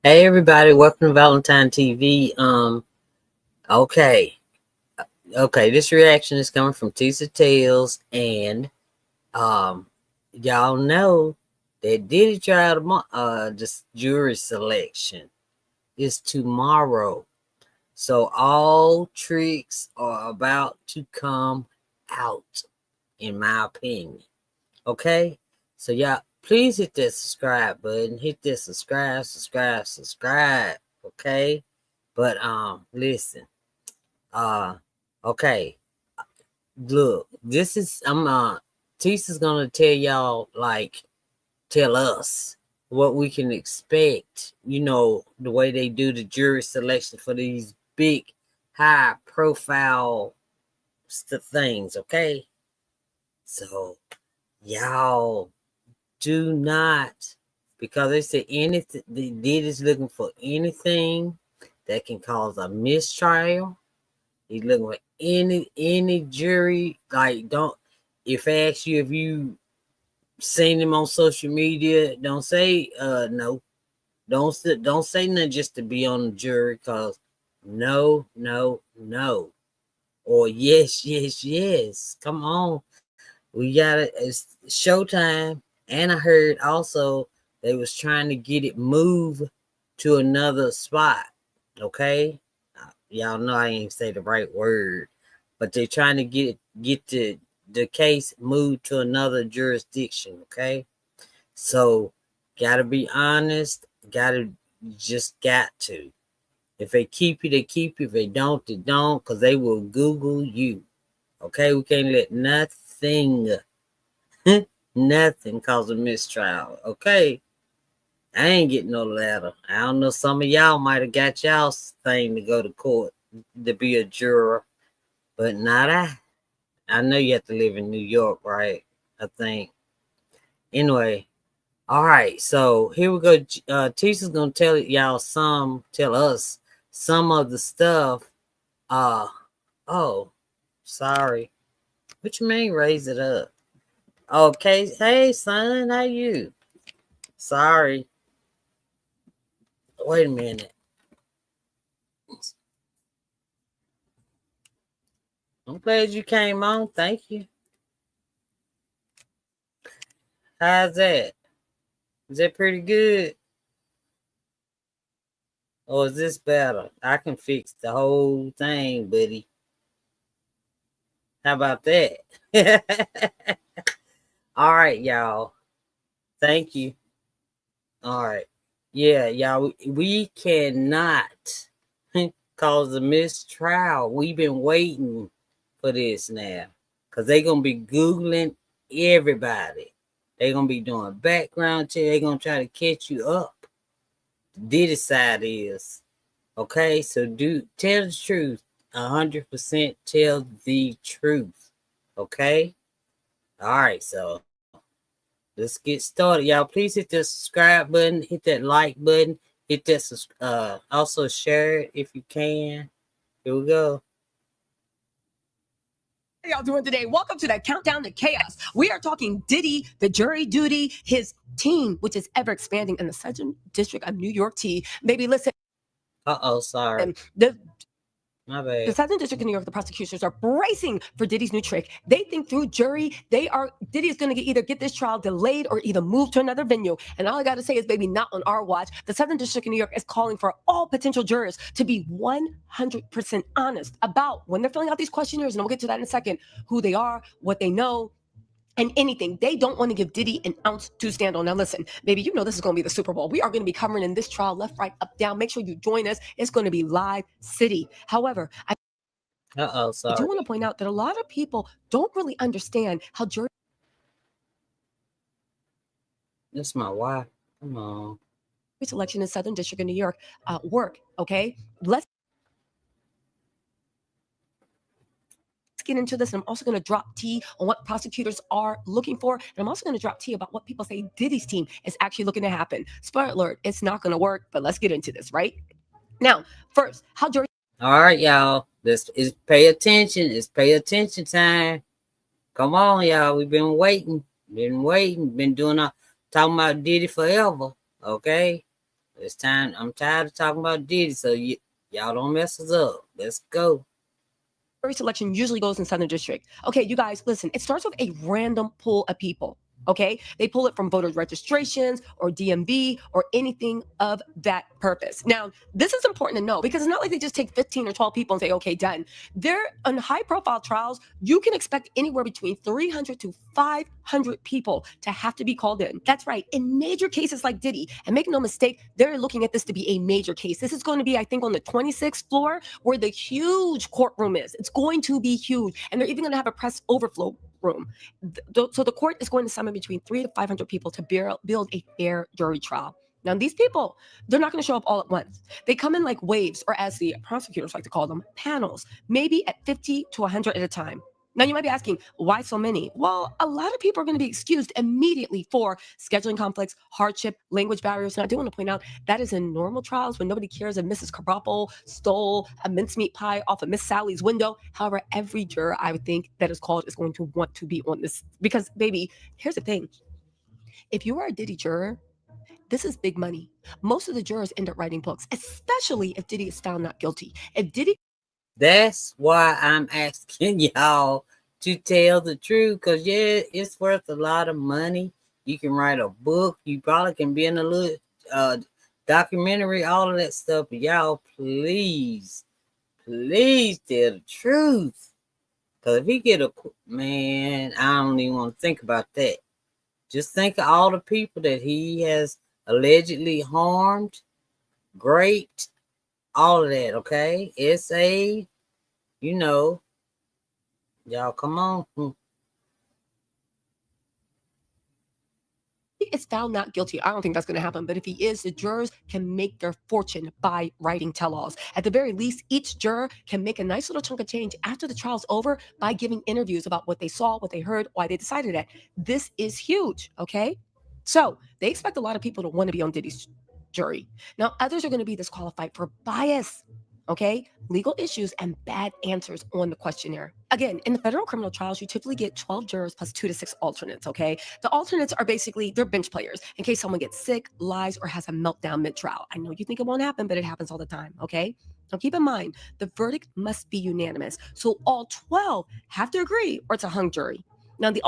Hey everybody, welcome to Valentine TV. Okay, this reaction is coming from TISA Tales, and y'all know that Diddy trial this jury selection is tomorrow, so all tricks are about to come out, in my opinion. Okay, so y'all please hit that subscribe button, hit that subscribe. Okay, but listen, uh okay, look, this is Tisa's gonna tell y'all, like, tell us what we can expect, the way they do the jury selection for these big high profile things. Okay, so y'all do not, because they said anything, the Diddy's looking for anything that can cause a mistrial. He's looking for any jury. Like, don't, if I ask you if you seen him on social media, don't say no. Don't say nothing just to be on the jury, cause no, or yes. Come on, we got it. It's showtime. And I heard also they was trying to get it moved to another spot. Okay, y'all know I ain't say the right word, but they're trying to get the case moved to another jurisdiction. Okay, so gotta be honest. Got to. If they keep you, they keep you. If they don't, they don't, because they will Google you. Okay, we can't let nothing nothing cause a mistrial. Okay, I ain't getting no letter. I don't know, some of y'all might have got y'all's thing to go to court to be a juror, but not I know you have to live in New York, right? I think. Anyway, all right, so here we go. Tisha's gonna tell us some of the stuff. uh oh, sorry, what you mean raise it up? Okay, hey son, how you? Sorry, wait a minute. I'm glad you came on. Thank you. How's that? Is that pretty good? Or is this better? I can fix the whole thing, buddy. How about that? All right, y'all. Thank you. All right. Yeah, y'all, we cannot cause a mistrial. We've been waiting for this now, because they're going to be Googling everybody. They're going to be doing background check. They're going to try to catch you up. Diddy side is. Okay, so tell the truth. 100% tell the truth. Okay? All right, so let's get started. Y'all, please hit the subscribe button, hit that like button, hit that also share it if you can. Here we go. How y'all doing today? Welcome to the Countdown to Chaos. We are talking Diddy, the jury duty, his team, which is ever expanding in the Southern District of New York T. Maybe listen. Sorry. My bad. The Southern District of New York, the prosecutors are bracing for Diddy's new trick. They think through jury, Diddy is going to either get this trial delayed or either moved to another venue. And all I got to say is, baby, not on our watch. The Southern District of New York is calling for all potential jurors to be 100% honest about, when they're filling out these questionnaires, and we'll get to that in a second, who they are, what they know, and anything. They don't want to give Diddy an ounce to stand on. Now, listen, baby, you know this is going to be the Super Bowl. We are going to be covering in this trial left, right, up, down. Make sure you join us. It's going to be live city. However, I do want to point out that a lot of people don't really understand how jury. That's my wife. Come on. Selection in Southern District of New York work. Okay, let's get into this. And I'm also going to drop tea on what prosecutors are looking for. And I'm also going to drop tea about what people say Diddy's team is actually looking to happen. Spoiler alert, it's not going to work, but let's get into this, right? Now, first, how jury. All right, y'all. This is pay attention. It's pay attention time. Come on, y'all. We've been waiting. Been doing talking about Diddy forever. Okay. It's time. I'm tired of talking about Diddy, so y'all don't mess us up. Let's go. Jury selection usually goes in Southern District. Okay, you guys, listen, it starts with a random pool of people. Okay, they pull it from voter registrations or DMV or anything of that purpose. Now, this is important to know because it's not like they just take 15 or 12 people and say, okay, done. They're on high profile trials. You can expect anywhere between 300 to 500 people to have to be called in. That's right. In major cases like Diddy, and make no mistake, they're looking at this to be a major case. This is going to be, I think, on the 26th floor where the huge courtroom is. It's going to be huge. And they're even going to have a press overflow room. So the court is going to summon between 300 to 500 people to build a fair jury trial. Now, these people, they're not going to show up all at once. They come in like waves, or as the prosecutors like to call them, panels, maybe at 50 to 100 at a time. Now, you might be asking, why so many? Well, a lot of people are going to be excused immediately for scheduling conflicts, hardship, language barriers. And I do want to point out that is in normal trials when nobody cares if Mrs. Krabappel stole a mincemeat pie off of Miss Sally's window. However, every juror I would think that is called is going to want to be on this because, baby, here's the thing. If you are a Diddy juror, this is big money. Most of the jurors end up writing books, especially if Diddy is found not guilty. If Diddy That's why I'm asking y'all to tell the truth, because yeah, it's worth a lot of money. You can write a book. You probably can be in a little documentary, all of that stuff. But y'all, please tell the truth. Because if he get a man, I don't even want to think about that. Just think of all the people that he has allegedly harmed, raped, all of that, okay? SA, you know, y'all come on. is found not guilty, I don't think that's going to happen. But if he is, the jurors can make their fortune by writing tell-alls. At the very least, each juror can make a nice little chunk of change after the trial's over by giving interviews about what they saw, what they heard, why they decided it. This is huge, okay? So they expect a lot of people to want to be on Diddy's jury. Now, others are going to be disqualified for bias. Okay, legal issues and bad answers on the questionnaire. Again, in the federal criminal trials, you typically get 12 jurors plus 2 to 6 alternates. Okay, the alternates are basically they're bench players in case someone gets sick, lies, or has a meltdown mid-trial. I know you think it won't happen, but it happens all the time. Okay, now keep in mind the verdict must be unanimous, so all 12 have to agree, or it's a hung jury. Now the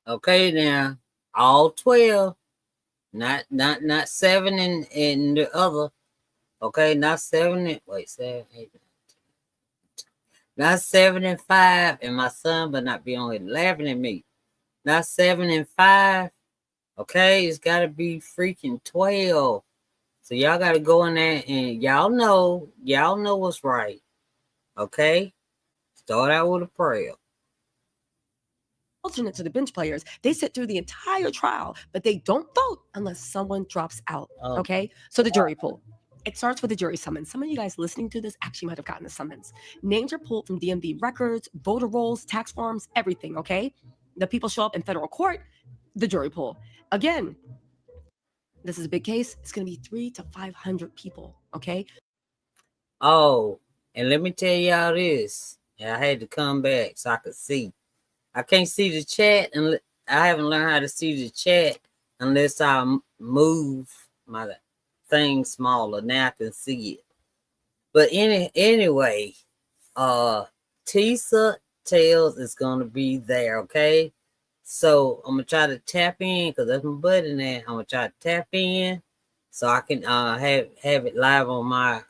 Okay, now all 12, not 7 and the other. Okay, not 7 and wait, 7, 8, 9, 10. Not 7 and 5, and my son but not be on here laughing at me. Not 7 and 5. Okay, it's gotta be freaking 12. So y'all gotta go in there and y'all know what's right. Okay? Start out with a prayer. alternates are the bench players. They sit through the entire trial, but they don't vote unless someone drops out. Okay, so the jury pool. It starts with a jury summons. Some of you guys listening to this actually might have gotten a summons. Names are pulled from DMV records, voter rolls, tax forms, everything, okay? The people show up in federal court, the jury pool. Again, this is a big case. It's going to be 300 to 500 people, okay? Oh, and let me tell y'all this. I had to come back so I could see. I can't see the chat, and I haven't learned how to see the chat unless I move my thing smaller. Now I can see it. But anyway, TISA Tales is gonna be there, okay? So I'm gonna try to tap in because that's my button there. I'm gonna try to tap in so I can have it live on my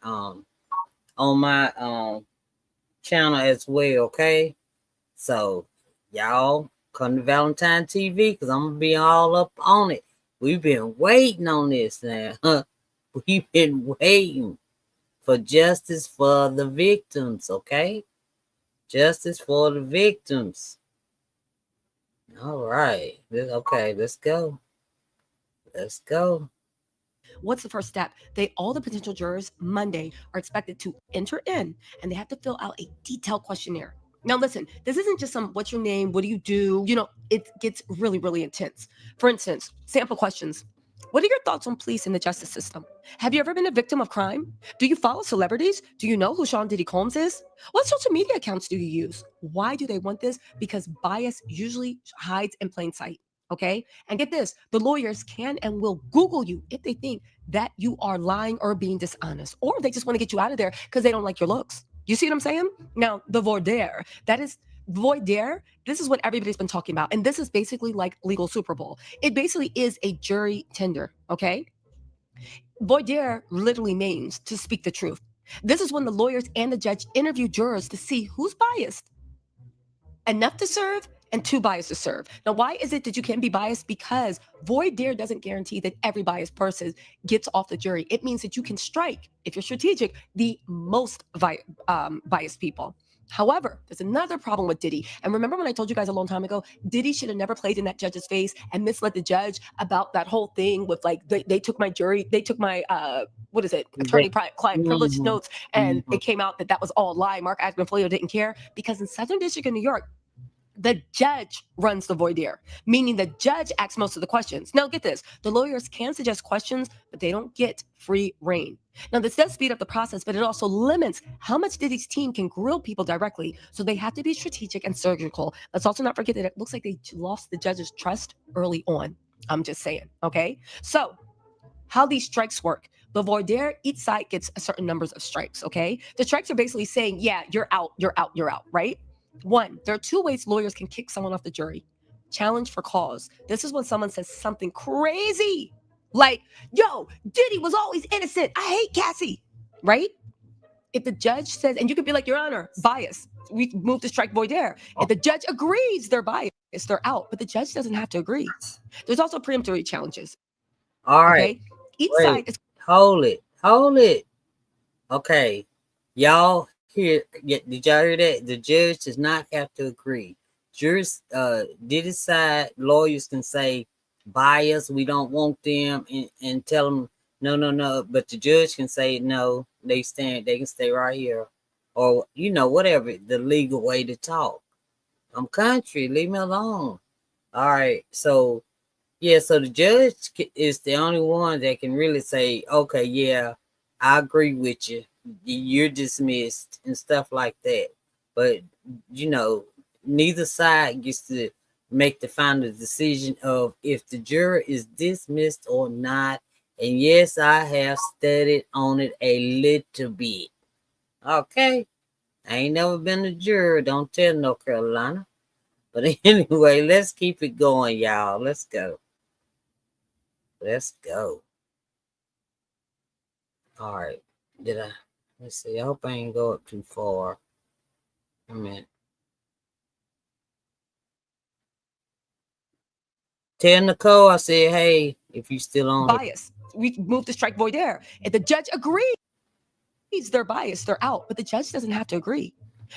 channel as well, okay? So y'all come to Valentine TV because I'm gonna be all up on it. We've been waiting on this now. We've been waiting for justice for the victims, okay? Justice for the victims. All right. Okay, let's go. Let's go. What's the first step? All the potential jurors Monday are expected to enter in and they have to fill out a detailed questionnaire. Now, listen, this isn't just some what's your name? What do you do? You know, it gets really, really intense. For instance, sample questions. What are your thoughts on police and the justice system? Have you ever been a victim of crime? Do you follow celebrities? Do you know who Sean Diddy Combs is? What social media accounts do you use? Why do they want this? Because bias usually hides in plain sight. Okay. And get this, the lawyers can and will Google you if they think that you are lying or being dishonest, or they just want to get you out of there because they don't like your looks. You see what I'm saying? Now, the voir dire, that is voir dire. This is what everybody's been talking about. And this is basically like legal Super Bowl. It basically is a jury tender. Okay. Voir dire literally means to speak the truth. This is when the lawyers and the judge interview jurors to see who's biased, enough to serve, and too biased to serve. Now, why is it that you can be biased? Because voir dire doesn't guarantee that every biased person gets off the jury. It means that you can strike, if you're strategic, the most biased people. However, there's another problem with Diddy. And remember when I told you guys a long time ago, Diddy should have never played in that judge's face and misled the judge about that whole thing with like, they took my jury, they took my, what is it, attorney-client privilege notes, and it came out that that was all a lie. Mark Agnifilo didn't care because in Southern District of New York, the judge runs the voir dire, meaning the judge asks most of the questions. Now, get this, the lawyers can suggest questions, but they don't get free reign. Now, this does speed up the process, but it also limits how much Diddy's team can grill people directly. So they have to be strategic and surgical. Let's also not forget that it looks like they lost the judge's trust early on. I'm just saying, okay? So how these strikes work. The voir dire, each side gets a certain numbers of strikes, okay? The strikes are basically saying, yeah, you're out, you're out, you're out, right? One, there are two ways lawyers can kick someone off the jury. Challenge for cause. This is when someone says something crazy, like, yo, Diddy was always innocent. I hate Cassie, right? If the judge says, and you could be like, Your Honor, bias. We move to strike voir dire. If the judge agrees they're biased, they're out. But the judge doesn't have to agree. There's also preemptory challenges. All right. Okay. Each side is hold it. Okay. Y'all did y'all hear that? The judge does not have to agree. Jurors did decide, lawyers can say bias, we don't want them, and tell them no. But the judge can say no, they can stay right here. Or whatever the legal way to talk. I'm country, leave me alone. All right, so yeah, so the judge is the only one that can really say, okay, yeah, I agree with you. You're dismissed and stuff like that. But, neither side gets to make the final decision of if the juror is dismissed or not. And yes, I have studied on it a little bit. Okay. I ain't never been a juror. Don't tell North Carolina. But anyway, let's keep it going, y'all. Let's go. Let's go. All right. Let's see. I hope I ain't go up too far. A minute. Tell Nicole I said, hey, if you still on bias. We move to strike voir dire. If the judge agrees they're biased, they're out. But the judge doesn't have to agree.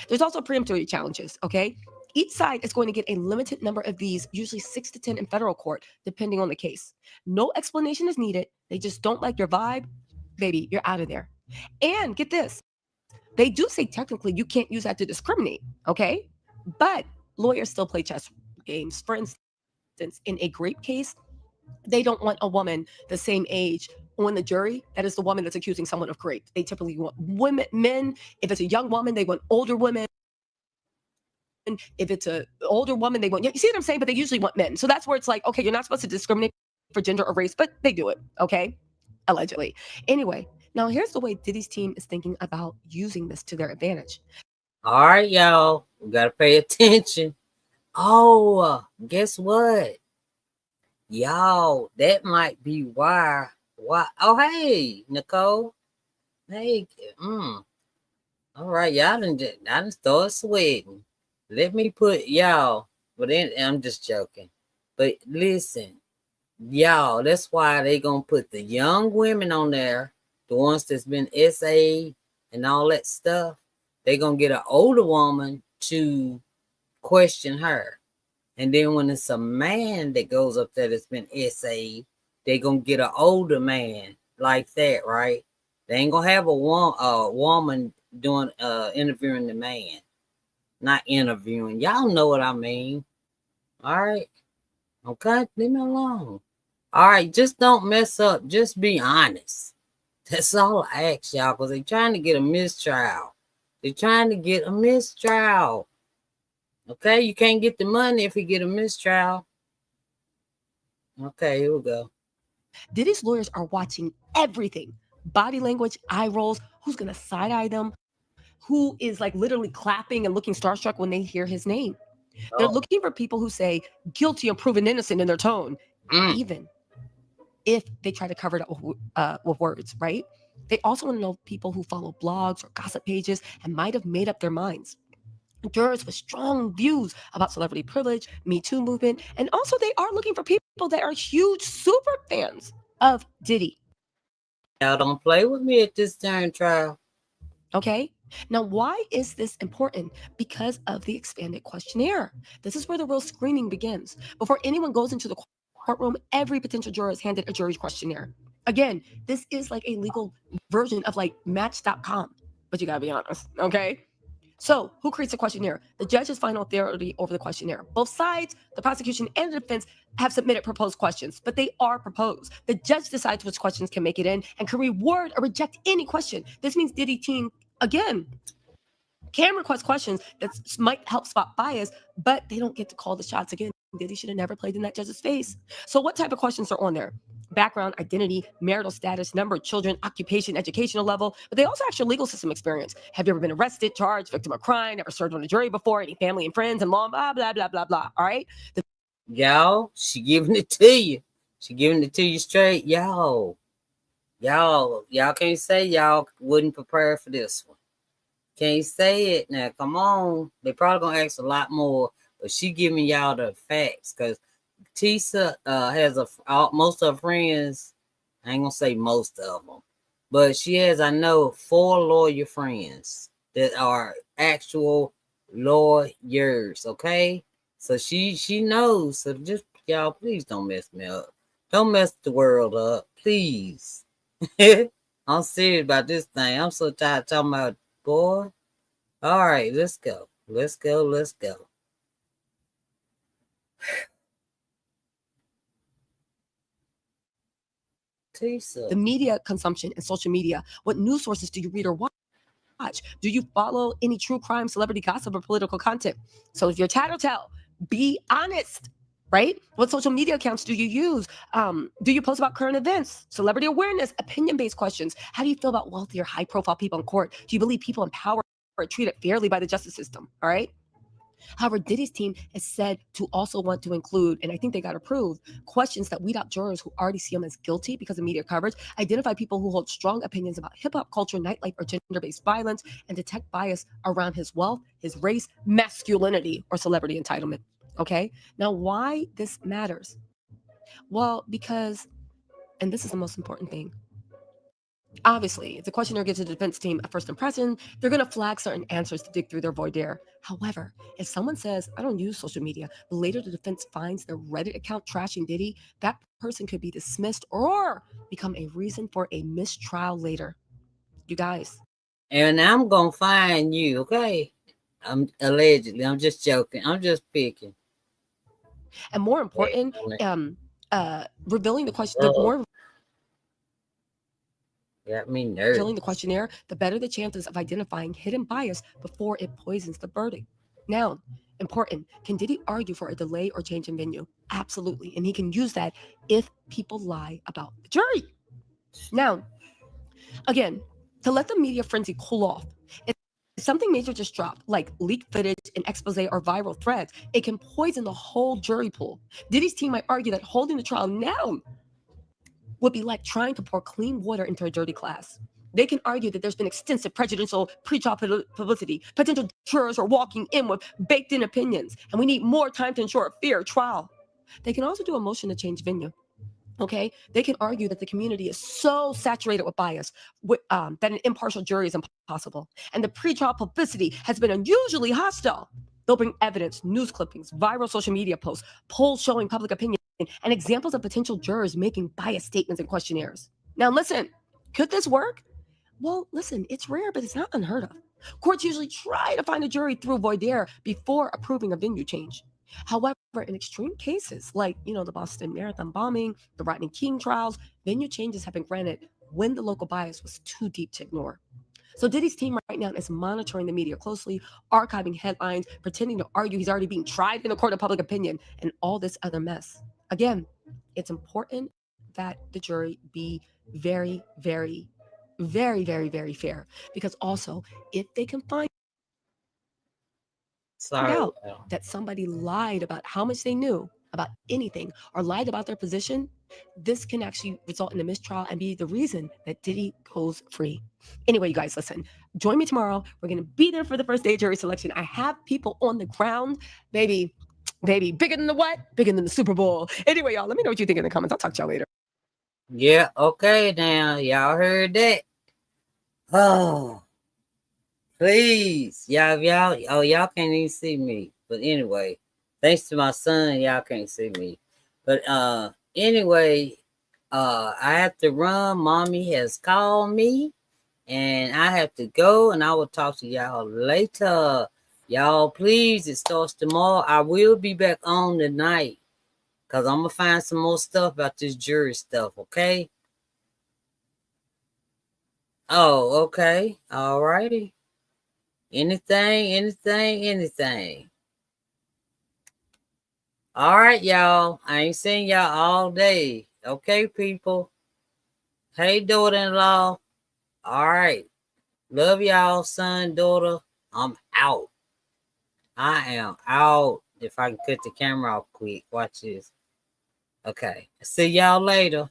There's also preemptory challenges, okay? Each side is going to get a limited number of these, usually 6 to 10 in federal court, depending on the case. No explanation is needed. They just don't like your vibe. Baby, you're out of there. And get this, they do say technically you can't use that to discriminate, okay? But lawyers still play chess games. For instance, in a grape case, they don't want a woman the same age on the jury that is the woman that's accusing someone of rape. They typically want men. If it's a young woman, they want older women. If it's an older woman, they want, you see what I'm saying? But they usually want men. So that's where it's like, okay, you're not supposed to discriminate for gender or race, but they do it, okay? Allegedly. Anyway, now here's the way Diddy's team is thinking about using this to their advantage. All right, y'all. We got to pay attention. Oh, guess what? Y'all, that might be why. Oh, hey, Nicole. Hey, all right, I done started sweating. Let me put y'all, but then I'm just joking. But listen, y'all, that's why they gonna put the young women on there, the ones that's been SA and all that stuff. They gonna get an older woman to question her. And then when it's a man that goes up there that's been SA, they gonna get an older man like that, right? They ain't gonna have a woman doing interviewing the man. Not interviewing. Y'all know what I mean. All right. Okay, leave me alone. All right, just don't mess up. Just be honest. That's all I ask y'all, because they're trying to get a mistrial. They're trying to get a mistrial. Okay, you can't get the money if you get a mistrial. Okay, here we go. Diddy's lawyers are watching everything: body language, eye rolls, who's going to side eye them, who is like literally clapping and looking starstruck when they hear his name. They're Oh. looking for people who say guilty and proven innocent in their tone, even if they try to cover it up with words, right? They also want to know people who follow blogs or gossip pages and might have made up their minds. Jurors with strong views about celebrity privilege, Me Too movement, and also they are looking for people that are huge super fans of Diddy. Y'all don't play with me at this darn trial. Okay. Now, why is this important? Because of the expanded questionnaire. This is where the real screening begins. Before anyone goes into the courtroom, every potential juror is handed a jury's questionnaire. Again, this is like a legal version of like Match.com, but you gotta be honest, okay? So, who creates the questionnaire? The judge has final authority over the questionnaire. Both sides, the prosecution and the defense, have submitted proposed questions, but they are proposed. The judge decides which questions can make it in and can reward or reject any question. This means Diddy team, again, can request questions that might help spot bias, but they don't get to call the shots again. Diddy should have never played in that judge's face. So, what type of questions are on there? Background, identity, marital status, number of children, occupation, educational level, but they also ask your legal system experience. Have you ever been arrested, charged, victim of crime, ever served on a jury before, any family and friends, and blah, blah, blah, blah, blah, blah. All right? Y'all, she giving it to you. She giving it to you straight. Y'all can't say y'all wouldn't prepare for this one. Can't say it now. Come on. They probably gonna ask a lot more, but she giving y'all the facts because TISA has most of her friends. I ain't gonna say most of them, but she has, I know, 4 lawyer friends that are actual lawyers. Okay, so she knows. So just y'all, please don't mess me up. Don't mess the world up, please. I'm serious about this thing. I'm so tired of talking about boy. All right, let's go. Let's go. Let's go. TISA. The media consumption and social media. What news sources do you read or watch? Do you follow any true crime, celebrity gossip, or political content? So if you're tattletale, be honest, right? What social media accounts do you use? Do you post about current events, celebrity awareness, opinion-based questions? How do you feel about wealthy or high-profile people in court? Do you believe people in power are treated fairly by the justice system? All right. However, Diddy's team is said to also want to include, and I think they got approved, questions that weed out jurors who already see him as guilty because of media coverage, identify people who hold strong opinions about hip hop culture, nightlife, or gender based violence, and detect bias around his wealth, his race, masculinity, or celebrity entitlement. Okay? Now, why this matters? Well, because, and this is the most important thing, obviously, if the questionnaire gives the defense team a first impression, they're going to flag certain answers to dig through their voir dire. However, if someone says, I don't use social media, but later the defense finds their Reddit account trashing Diddy, that person could be dismissed or become a reason for a mistrial later. You guys. And I'm gonna find you, okay? I'm allegedly. I'm just joking. I'm just picking. And more important, revealing the question, the more got me nervous. revealing the questionnaire, the better the chances of identifying hidden bias before it poisons the verdict. Now, important, can Diddy argue for a delay or change in venue? Absolutely. And he can use that if people lie about the jury. Now, again, to let the media frenzy cool off, if something major just dropped, like leaked footage, an expose, or viral threads, it can poison the whole jury pool. Diddy's team might argue that holding the trial now would be like trying to pour clean water into a dirty glass. They can argue that there's been extensive prejudicial pre-trial publicity. Potential jurors are walking in with baked-in opinions, and we need more time to ensure a fair trial. They can also do a motion to change venue. Okay, they can argue that the community is so saturated with bias that an impartial jury is impossible, and the pre-trial publicity has been unusually hostile. They'll bring evidence, news clippings, viral social media posts, polls showing public opinion, and examples of potential jurors making biased statements and questionnaires. Now, listen, could this work? Well, listen, it's rare, but it's not unheard of. Courts usually try to find a jury through voir dire before approving a venue change. However, in extreme cases, like the Boston Marathon bombing, the Rodney King trials, venue changes have been granted when the local bias was too deep to ignore. So Diddy's team right now is monitoring the media closely, archiving headlines, pretending to argue he's already being tried in a court of public opinion, and all this other mess. Again, it's important that the jury be very, very, very, very, very fair. Because also, if they can find out that somebody lied about how much they knew about anything or lied about their position, this can actually result in a mistrial and be the reason that Diddy goes free. Anyway, you guys, listen, join me tomorrow. We're going to be there for the first day of jury selection. I have people on the ground, baby, bigger than the what? Bigger than the Super Bowl. Anyway, y'all, let me know what you think in the comments. I'll talk to y'all later. Yeah, okay, now y'all heard that. Oh, please, y'all can't even see me. But anyway, thanks to my son, y'all can't see me. But anyway, I have to run. Mommy has called me, and I have to go. And I will talk to y'all later. Y'all, please, it starts tomorrow. I will be back on tonight because I'm gonna find some more stuff about this jury stuff. Okay. Oh, okay. All righty. Anything. All right, y'all. I ain't seen y'all all day. Okay, people. Hey, daughter-in-law. All right. Love y'all, son, daughter. I'm out. I am out. If I can cut the camera off quick. Watch this. Okay. See y'all later.